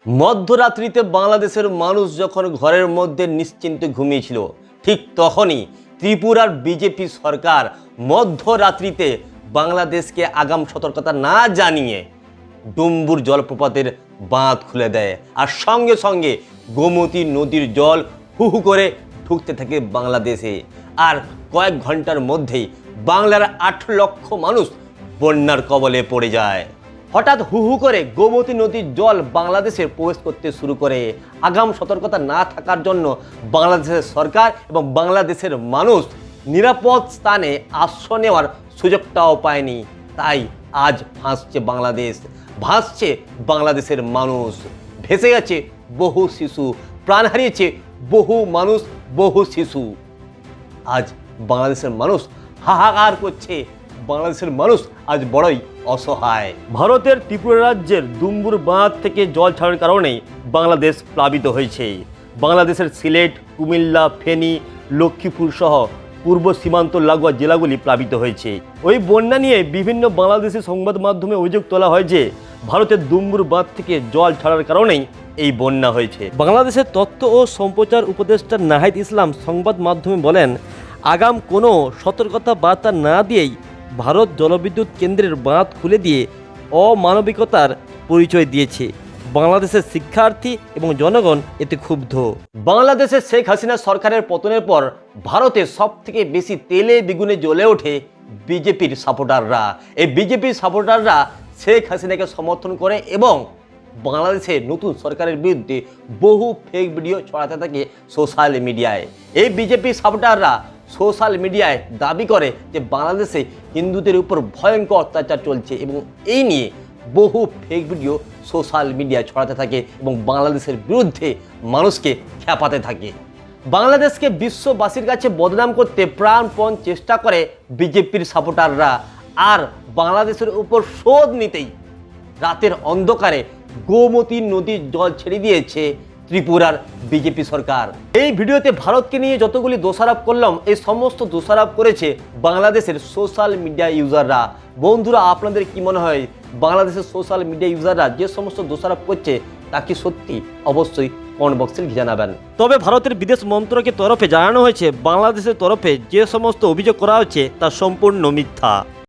মধ্যরাত্রিতে বাংলাদেশের মানুষ যখন ঘরের মধ্যে নিশ্চিন্তে ঘুমিয়েছিল, ঠিক তখনই ত্রিপুরার বিজেপি সরকার মধ্যরাত্রিতে বাংলাদেশকে আগাম সতর্কতা না জানিয়ে ডুম্বুর জলপ্রপাতের বাঁধ খুলে দেয়। আর সঙ্গে সঙ্গে গোমতী নদীর জল হু হু করে ঢুকতে থাকে বাংলাদেশে। আর কয়েক ঘন্টার মধ্যেই বাংলার ৮ লক্ষ মানুষ বন্যার কবলে পড়ে যায়। হঠাৎ হু হু করে গোমতী নদীর জল বাংলাদেশে প্রবেশ করতে শুরু করে। আগাম সতর্কতা না থাকার জন্য বাংলাদেশের সরকার এবং বাংলাদেশের মানুষ নিরাপদ স্থানে আশ্রয় নেওয়ার সুযোগটাও পায়নি। তাই আজ ভাসছে বাংলাদেশ, ভাসছে বাংলাদেশের মানুষ। ভেসে গেছে বহু শিশু, প্রাণ হারিয়েছে বহু মানুষ, বহু শিশু। আজ বাংলাদেশের মানুষ হাহাকার করছে, বাংলাদেশের মানুষ আজ বড়ই অসহায়। ভারতের ত্রিপুরা রাজ্যের ডুম্বুর বাঁধ থেকে জল ছাড়ার কারণেই বাংলাদেশ প্লাবিত হয়েছে। বাংলাদেশের সিলেট, কুমিল্লা, ফেনী, লক্ষ্মীপুর সহ পূর্ব সীমান্ত লাগোয়া জেলাগুলি প্লাবিত হয়েছে। ওই বন্যা নিয়ে বিভিন্ন বাংলাদেশি সংবাদ মাধ্যমে অভিযোগ তোলা হয় যে ভারতের ডুম্বুর বাঁধ থেকে জল ছাড়ার কারণেই এই বন্যা হয়েছে। বাংলাদেশের তথ্য ও সম্প্রচার উপদেষ্টা নাহিদ ইসলাম সংবাদ মাধ্যমে বলেন, আগাম কোনো সতর্কতা বার্তা না দিয়েই ভারত জলবিদ্যুৎ কেন্দ্রের বাঁধ খুলে দিয়ে অমানবিকতার পরিচয় দিয়েছে। বাংলাদেশের শিক্ষার্থী এবং জনগণ এতে ক্ষুব্ধ। বাংলাদেশের শেখ হাসিনা সরকারের পতনের পর ভারতে সবথেকে বেশি তেলে বেগুনে জ্বলে ওঠে বিজেপির সাপোর্টাররা। এই বিজেপির সাপোর্টাররা শেখ হাসিনাকে সমর্থন করে এবং বাংলাদেশে নতুন সরকারের বিরুদ্ধে বহু ফেক ভিডিও ছড়াতে থাকে সোশ্যাল মিডিয়ায়। এই বিজেপি সাপোর্টাররা সোশ্যাল মিডিয়ায় দাবি করে যে বাংলাদেশে হিন্দুদের উপর ভয়ঙ্কর অত্যাচার চলছে এবং এই নিয়ে বহু ফেক ভিডিও সোশ্যাল মিডিয়ায় ছড়াতে থাকে এবং বাংলাদেশের বিরুদ্ধে মানুষকে খেপাতে থাকে। বাংলাদেশকে বিশ্ববাসীর কাছে বদনাম করতে প্রাণপণ চেষ্টা করে বিজেপির সাপোর্টাররা। আর বাংলাদেশের উপর শোধ নিতেই রাতের অন্ধকারে গোমতী নদীর জল ছেড়ে দিয়েছে ত্রিপুরার বিজেপি সরকার। এই ভিডিওতে ভারতকে নিয়ে যতগুলি দোষারোপ করলাম, এই সমস্ত দোষারোপ করেছে বাংলাদেশের সোশ্যাল মিডিয়া ইউজাররা। বন্ধুরা, আপনাদের কি মনে হয় বাংলাদেশের সোশ্যাল মিডিয়া ইউজাররা যে সমস্ত দোষারোপ করছে তা কি সত্যি? অবশ্যই কমেন্ট বক্সে লিখে জানাবেন। তবে ভারতের বিদেশ মন্ত্রকের তরফে জানানো হয়েছে বাংলাদেশের তরফে যে সমস্ত অভিযোগ করা হচ্ছে তা সম্পূর্ণ মিথ্যা।